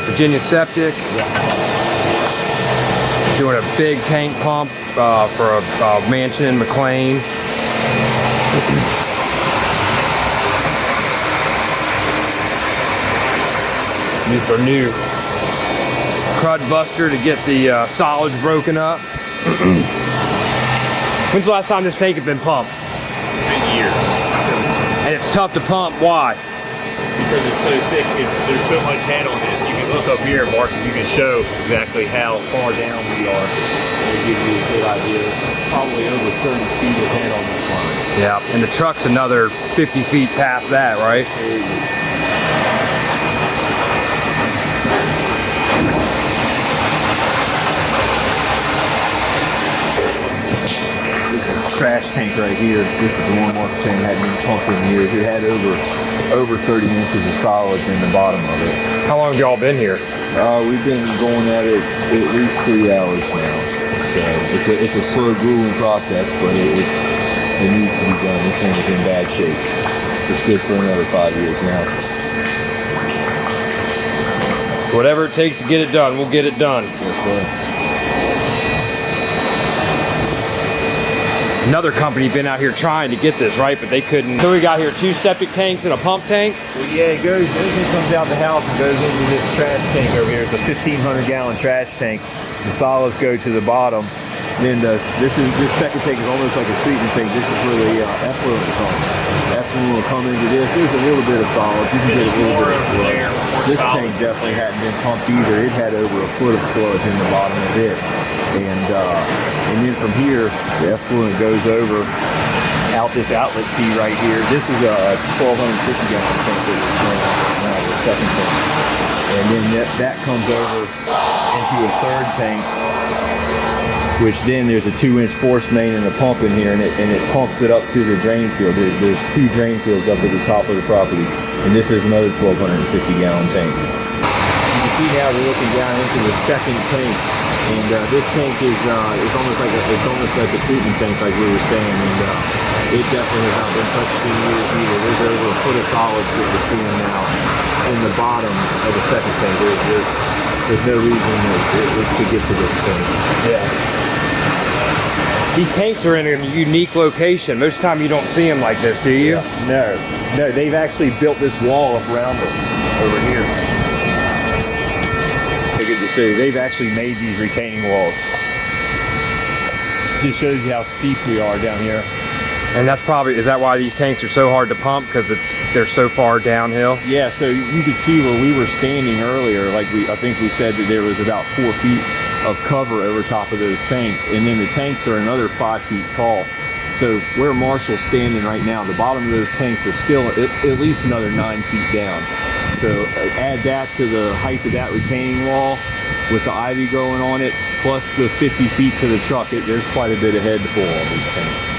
Virginia Septic. Doing a big tank pump for a mansion in McLean. Use our new crud buster to get the solids broken up. When's the last time this tank had been pumped? It's been years. And it's tough to pump. Why? Because it's so thick, there's so much head on this. You can look up here, Mark, and you can show exactly how far down we are. It'll give you a good idea. Probably over 30 feet of head on this line. Yeah, and the truck's another 50 feet past that, right? Trash tank right here. This is the one Mark was saying hadn't been pumped in years. It had over 30 inches of solids in the bottom of it. How long have y'all been here? We've been going at it at least 3 hours now. So it's a slow grueling process, but it needs to be done. This thing is in bad shape. It's good for another 5 years now. So whatever it takes to get it done, we'll get it done. Yes, sir. Another company been out here trying to get this, right? But they couldn't. So we got here 2 septic tanks and a pump tank. Well, yeah, everything comes out the house and goes into this trash tank over here. It's a 1,500 gallon trash tank. The solids go to the bottom. Then this second tank is almost like a treatment tank. This is where the effluent comes. Effluent will come into this. There's a little bit of solids. You can get a little bit of sludge. This tank definitely hadn't been pumped either. It had over a foot of sludge in the bottom of it. And then from here, the effluent goes over out this outlet T right here. This is a 1,250 gallon tank that we're showing now, the second tank. And then that comes over into a third tank, which then there's a 2-inch force main and a pump in here, and it pumps it up to the drain field. There's 2 drain fields up at the top of the property, and this is another 1,250 gallon tank. You can see now we're looking down into the second tank. And this tank is almost like a treatment tank, like we were saying, and it definitely has not been touched in years either. There's over a foot of solids that we're seeing now in the bottom of the second tank. There's no reason that it could get to this point. Yeah. These tanks are in a unique location. Most of the time you don't see them like this, do you? No. They've actually built this wall up around it over here. So they've actually made these retaining walls. Just shows you how steep we are down here. And that's probably, is that why these tanks are so hard to pump? Because they're so far downhill? Yeah, so you could see where we were standing earlier, like I think we said that there was about 4 feet of cover over top of those tanks. And then the tanks are another 5 feet tall. So where Marshall's standing right now, the bottom of those tanks are still at least another 9 feet down. So add that to the height of that retaining wall with the ivy growing on it, plus the 50 feet to the truck, there's quite a bit of head to pull on these tanks.